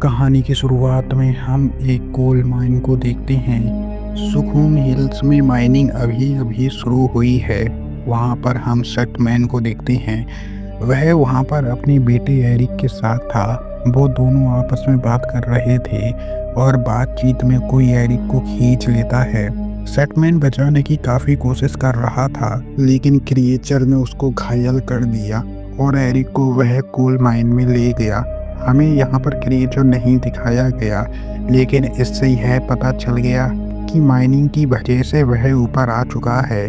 कहानी की शुरुआत में हम एक कोल माइन को देखते हैं। सुकून हिल्स में माइनिंग अभी-अभी शुरू हुई है। वहाँ पर हम शटमैन को देखते हैं। वह वहाँ पर अपने बेटे एरिक के साथ था। वो दोनों आपस में बात कर रहे थे और बातचीत में कोई एरिक को खींच लेता है। शटमैन बचाने की काफ़ी कोशिश कर रहा था, लेकिन क्रिएचर ने उसको घायल कर दिया और एरिक को वह कोल माइन में ले गया। हमें यहाँ पर क्रिएचर नहीं दिखाया गया, लेकिन इससे यह पता चल गया कि माइनिंग की वजह से वह ऊपर आ चुका है।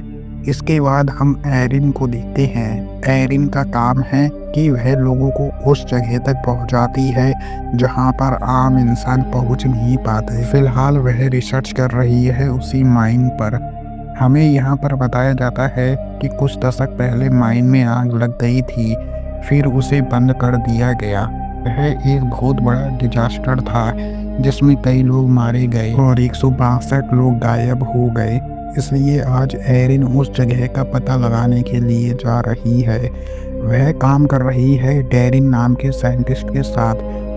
इसके बाद हम एरिन को देखते हैं। एरिन का काम है कि वह लोगों को उस जगह तक पहुंचाती है जहां पर आम इंसान पहुंच नहीं पाते। फिलहाल वह रिसर्च कर रही है उसी माइन पर। हमें यहाँ पर बताया जाता है कि कुछ दशक पहले माइन में आग लग गई थी, फिर उसे बंद कर दिया गया। वह एक बहुत बड़ा डिजास्टर था जिसमें कई लोग मारे गए और 162 लोग गायब हो गए। इसलिए आज एरिन उस जगह का पता लगाने के लिए जा रही है। वह काम कर रही है डेरिन नाम के साइंटिस्ट के साथ,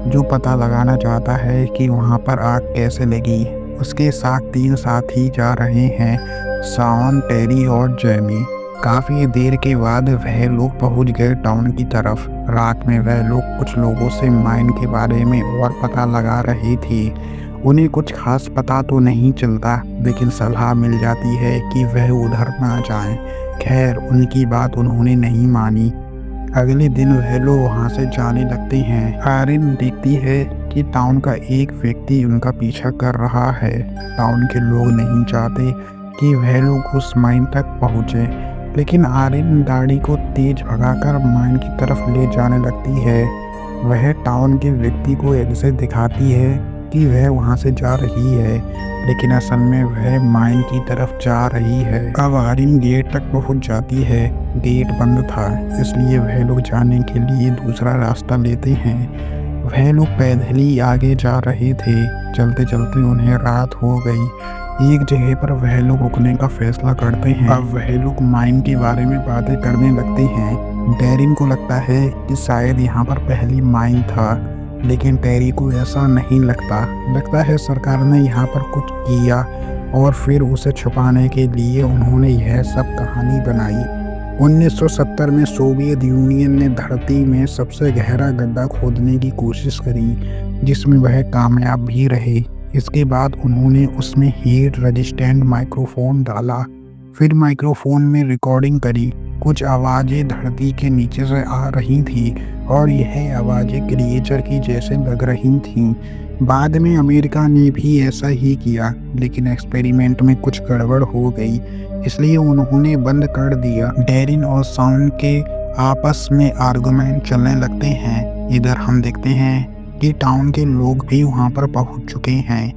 जो पता लगाना चाहता है कि वहाँ पर आग कैसे लगी। उसके साथ 3 साथी जा रहे हैं, शॉन, टेरी और जेमी। काफ़ी देर के बाद वह लोग पहुंच गए टाउन की तरफ। रात में वह लोग कुछ लोगों से माइन के बारे में और पता लगा रही थी। उन्हें कुछ खास पता तो नहीं चलता, लेकिन सलाह मिल जाती है कि वह उधर ना जाएं। खैर, उनकी बात उन्होंने नहीं मानी। अगले दिन वह लोग वहाँ से जाने लगते हैं। आयरिन देखती है कि टाउन का एक व्यक्ति उनका पीछा कर रहा है। टाउन के लोग नहीं चाहते कि वह लोग उस माइन तक पहुँचे, लेकिन आयरिन गाड़ी को तेज भगाकर माइन की तरफ ले जाने लगती है। वह टाउन के व्यक्ति को ऐसे दिखाती है कि वह वहां से जा रही है, लेकिन असल में वह माइन की तरफ जा रही है। अब आयरिन गेट तक पहुंच जाती है। गेट बंद था, इसलिए वह लोग जाने के लिए दूसरा रास्ता लेते हैं। वह लोग पैदल ही आगे जा रहे थे। चलते चलते उन्हें रात हो गई। एक जगह पर वह लोग रुकने का फैसला करते हैं। अब वह लोग माइन के बारे में बातें करने लगते हैं। डेरिन को लगता है कि शायद यहाँ पर पहली माइन था, लेकिन टेरी को ऐसा नहीं लगता है सरकार ने यहाँ पर कुछ किया और फिर उसे छुपाने के लिए उन्होंने यह सब कहानी बनाई। 1970 में सोवियत यूनियन ने धरती में सबसे गहरा गड्ढा खोदने की कोशिश करी, जिसमें वह कामयाब भी रहे। इसके बाद उन्होंने उसमें हीट रेजिस्टेंट माइक्रोफोन डाला, फिर माइक्रोफोन में रिकॉर्डिंग करी। कुछ आवाज़ें धरती के नीचे से आ रही थी और यह आवाज़ें क्रिएचर की जैसे लग रही थीं। बाद में अमेरिका ने भी ऐसा ही किया, लेकिन एक्सपेरिमेंट में कुछ गड़बड़ हो गई, इसलिए उन्होंने बंद कर दिया। डेरिन और शॉन के आपस में आर्गुमेंट चलने लगते हैं। इधर हम देखते हैं कि टाउन के लोग भी वहाँ पर पहुँच चुके हैं।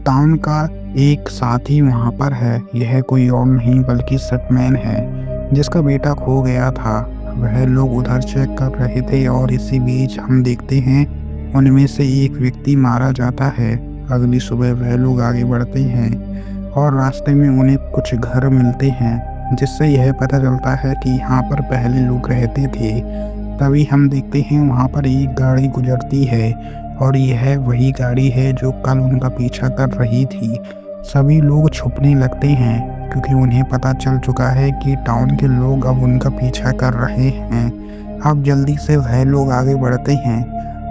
टाउन का एक साथी वहाँ पर है। यह कोई और नहीं बल्कि शटमैन है, जिसका बेटा खो गया था। वह लोग उधर चेक कर रहे थे और इसी बीच हम देखते हैं उनमें से एक व्यक्ति मारा जाता है। अगली सुबह वह लोग आगे बढ़ते हैं और रास्ते में उन्हें कुछ घर मिलते हैं, जिससे यह पता चलता है कि यहाँ पर पहले लोग रहते थे। तभी हम देखते हैं वहाँ पर एक गाड़ी गुजरती है और यह वही गाड़ी है जो कल उनका पीछा कर रही थी। सभी लोग छुपने लगते हैं क्योंकि उन्हें पता चल चुका है कि टाउन के लोग अब उनका पीछा कर रहे हैं। अब जल्दी से वह लोग आगे बढ़ते हैं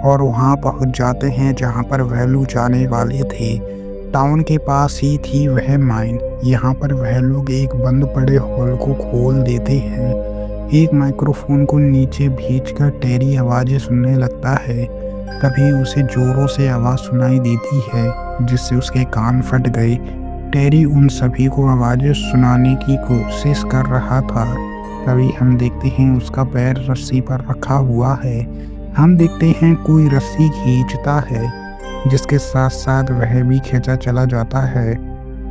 और वहाँ पहुँच जाते हैं जहाँ पर वह लोग जाने वाले थे। टाउन के पास ही थी वह माइन। यहाँ पर वह लोग एक बंद पड़े हॉल को खोल देते हैं। एक माइक्रोफोन को नीचे भींचकर टेरी आवाज़ें सुनने लगता है। तभी उसे जोरों से आवाज़ सुनाई देती है, जिससे उसके कान फट गए। टेरी उन सभी को आवाज़ें सुनाने की कोशिश कर रहा था। तभी हम देखते हैं उसका पैर रस्सी पर रखा हुआ है। हम देखते हैं कोई रस्सी खींचता है, जिसके साथ साथ वह भी खींचा चला जाता है।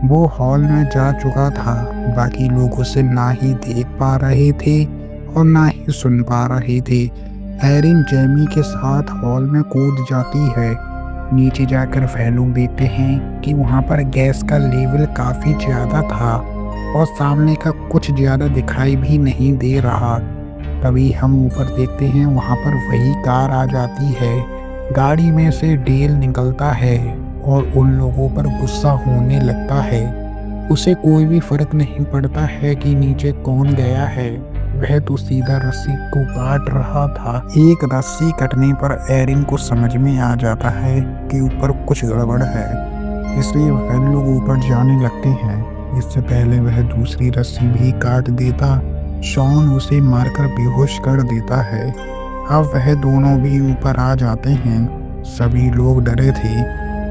वो हॉल में जा चुका था। बाकी लोग उसे ना ही देख पा रहे थे और ना ही सुन पा रहे थे। एरिन जेमी के साथ हॉल में कूद जाती है। नीचे जाकर वह लोग देखते हैं कि वहाँ पर गैस का लेवल काफ़ी ज़्यादा था और सामने का कुछ ज़्यादा दिखाई भी नहीं दे रहा। तभी हम ऊपर देखते हैं, वहाँ पर वही कार आ जाती है गाड़ी में से डेल निकलता है और उन लोगों पर गुस्सा होने लगता है। उसे कोई भी फर्क नहीं पड़ता है कि नीचे कौन गया है, वह तो सीधा रस्सी को काट रहा था। एक रस्सी कटने पर एरिन को समझ में आ जाता है कि ऊपर कुछ गड़बड़ है, इसलिए वह लोग ऊपर जाने लगते हैं। इससे पहले वह दूसरी रस्सी भी काट देता। शॉन उसे मारकर बेहोश कर देता है। अब वह दोनों भी ऊपर आ जाते हैं। सभी लोग डरे थे,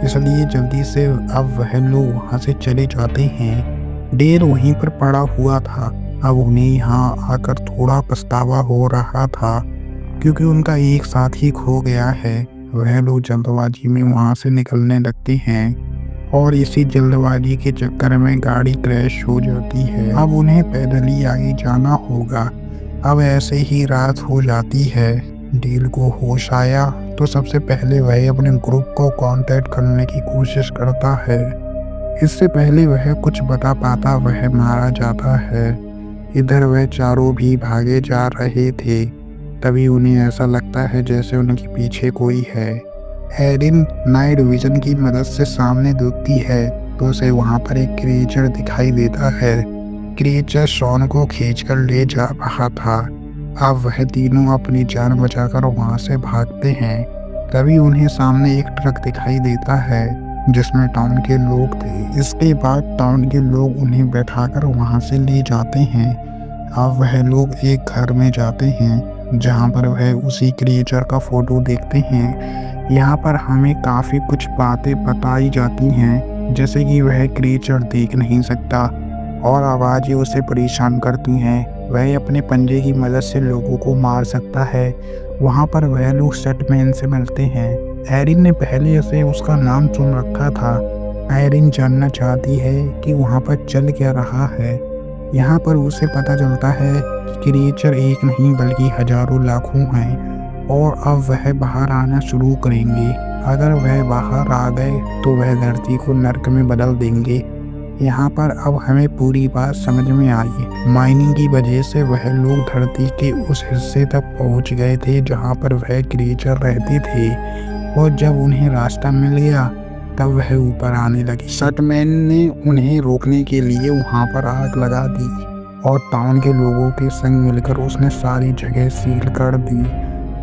इसलिए जल्दी से अब वह लोग वहाँ से चले जाते हैं। डेल वहीं पर पड़ा हुआ था। अब उन्हें यहाँ आकर थोड़ा पछतावा हो रहा था, क्योंकि उनका एक साथी खो गया है। वह लोग जल्दबाजी में वहाँ से निकलने लगते हैं और इसी जल्दबाजी के चक्कर में गाड़ी क्रैश हो जाती है। अब उन्हें पैदल ही आगे जाना होगा। अब ऐसे ही रात हो जाती है। डेल को होश आया तो सबसे पहले वह अपने ग्रुप को कांटेक्ट करने की कोशिश करता है। इससे पहले वह कुछ बता पाता वह मारा जाता है। इधर वह चारों भी भागे जा रहे थे। तभी उन्हें ऐसा लगता है जैसे उनके पीछे कोई है। एरिन नाइट विजन की मदद से सामने देखती है तो उसे वहाँ पर एक क्रिएचर दिखाई देता है। क्रिएचर शॉन को खींचकर ले जा रहा था। अब वह तीनों अपनी जान बचाकर वहाँ से भागते हैं। तभी उन्हें सामने एक ट्रक दिखाई देता है जिसमें टाउन के लोग थे। इसके बाद टाउन के लोग उन्हें बैठाकर वहाँ से ले जाते हैं। अब वह लोग एक घर में जाते हैं जहाँ पर वह उसी क्रिएचर का फोटो देखते हैं। यहाँ पर हमें काफ़ी कुछ बातें बताई जाती हैं, जैसे कि वह क्रिएचर देख नहीं सकता और आवाज़ें उसे परेशान करती हैं। वह अपने पंजे की मदद से लोगों को मार सकता है। वहाँ पर वह लोग सेटमैन से मिलते हैं। एरिन ने पहले से उसका नाम चुन रखा था। एरिन जानना चाहती है कि वहाँ पर चल क्या रहा है। यहाँ पर उसे पता चलता है कि क्रिएचर एक नहीं बल्कि हजारों लाखों हैं और अब वह बाहर आना शुरू करेंगे। अगर वह बाहर आ गए तो वह धरती को नर्क में बदल देंगे। यहाँ पर अब हमें पूरी बात समझ में आई। माइनिंग की वजह से वह लोग धरती के उस हिस्से तक पहुँच गए थे जहाँ पर वह क्रिएचर रहते थे, और जब उन्हें रास्ता मिल गया तब वह ऊपर आने लगी। शटमैन ने उन्हें रोकने के लिए वहाँ पर आग लगा दी और टाउन के लोगों के संग मिलकर उसने सारी जगह सील कर दी।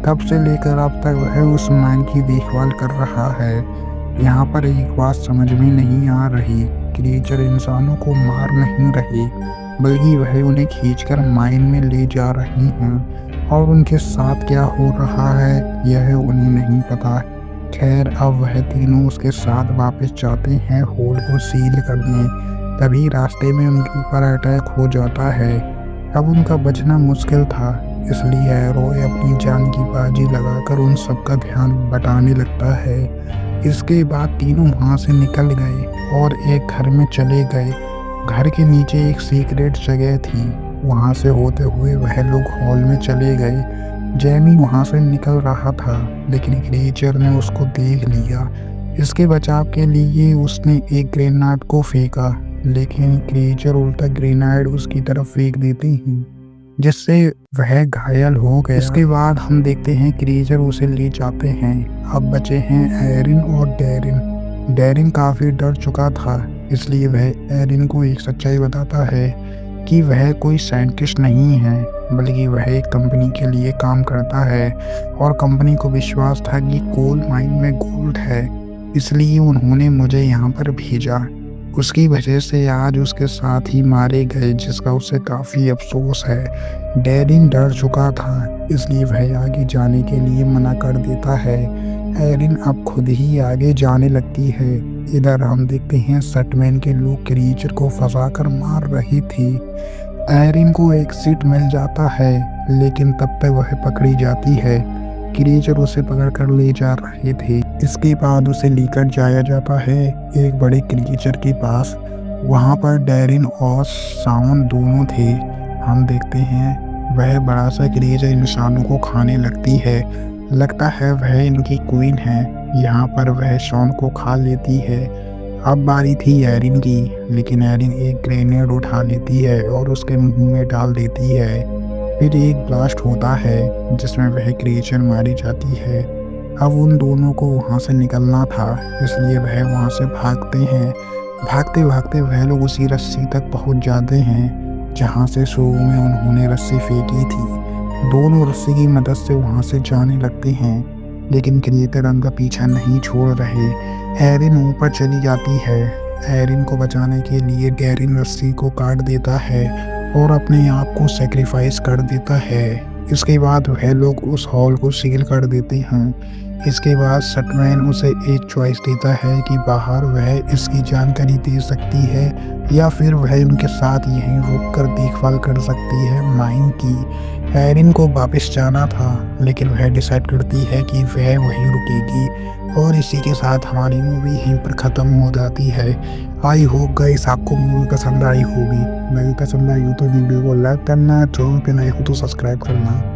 तब से लेकर अब तक वह उस माइन की देखभाल कर रहा है। यहाँ पर एक बात समझ में नहीं आ रही, क्रिएचर इंसानों को मार नहीं रहे बल्कि वह उन्हें खींचकर माइन में ले जा रही हैं, और उनके साथ क्या हो रहा है यह उन्हें नहीं पता। खैर अब वह तीनों उसके साथ वापस जाते हैं होल को सील करने। तभी रास्ते में उनके ऊपर अटैक हो जाता है। अब उनका बचना मुश्किल था, इसलिए एरोय अपनी जान की बाजी लगाकर उन सबका ध्यान बटाने लगता है। इसके बाद तीनों वहाँ से निकल गए और एक घर में चले गए। घर के नीचे एक सीक्रेट जगह थी, वहाँ से होते हुए वह लोग हॉल में चले गए। जैमी वहाँ से निकल रहा था लेकिन क्रिएचर ने उसको देख लिया। इसके बचाव के लिए उसने एक ग्रेनाइड को फेंका, लेकिन क्रिएचर उल्टा ग्रेनाइड उसकी तरफ फेंक देते ही जिससे वह घायल हो गया। इसके बाद हम देखते हैं क्रिएचर उसे ले जाते हैं। अब बचे हैं एरिन और डैरिन। डैरिन काफ़ी डर चुका था, इसलिए वह एरिन को एक सच्चाई बताता है कि वह कोई साइंटिस्ट नहीं है बल्कि वह एक कंपनी के लिए काम करता है और कंपनी को विश्वास था कि कोल माइन में गोल्ड है, इसलिए उन्होंने मुझे यहाँ पर भेजा। उसकी वजह से आज उसके साथ ही मारे गए, जिसका उसे काफ़ी अफसोस है। डैरिन डर चुका था, इसलिए वह आगे जाने के लिए मना कर देता है। एरिन अब खुद ही आगे जाने लगती है। इधर हम देखते हैं शटमैन के लोग क्रिएचर को फंसाकर मार रही थी। एरिन को एक सीट मिल जाता है, लेकिन तब तक वह पकड़ी जाती है। क्रिएचर उसे पकड़कर ले जा रहे थे। इसके बाद उसे लेकर जाया जाता है एक बड़े क्रिएचर के पास। वहाँ पर डैरिन और साउन दोनों थे। हम देखते हैं वह बड़ा सा क्रिएचर इंसानों को खाने लगती है। लगता है वह इनकी क्वीन है। यहाँ पर वह शॉन को खा लेती है। अब बारी थी एरिन की, लेकिन एरिन एक ग्रेनेड उठा लेती है और उसके मुंह में डाल देती है। फिर एक ब्लास्ट होता है जिसमें वह क्रिएचर मारी जाती है। अब उन दोनों को वहाँ से निकलना था, इसलिए वह वहाँ से भागते हैं। भागते-भागते वह लोग उसी रस्सी तक पहुँच जाते हैं, जहाँ से शुरू में उन्होंने रस्सी फेंकी थी। दोनों रस्सी की मदद से वहाँ से जाने लगते हैं, लेकिन क्रिएटर उनका पीछा नहीं छोड़ रहे। एरिन ऊपर चली जाती है। एरिन को बचाने के लिए गैरिन रस्सी को काट देता है और अपने आप को सैक्रिफाइस कर देता है। इसके बाद वह लोग उस हॉल को सील कर देते हैं। इसके बाद सटमैन उसे एक चॉइस देता है कि बाहर वह इसकी जानकारी दे सकती है या फिर वह उनके साथ यहीं रुक कर देखभाल कर सकती है माइन की। एरिन को वापस जाना था, लेकिन वह डिसाइड करती है कि वह वहीं रुकेगी। और इसी के साथ हमारी मूवी यहीं पर ख़त्म हो जाती है। आई होप गाइस आपको मूवी पसंद आई होगी। मूवी पसंद आई हो तो वीडियो को लाइक करना, चैनल पे नए हो तो सब्सक्राइब करना।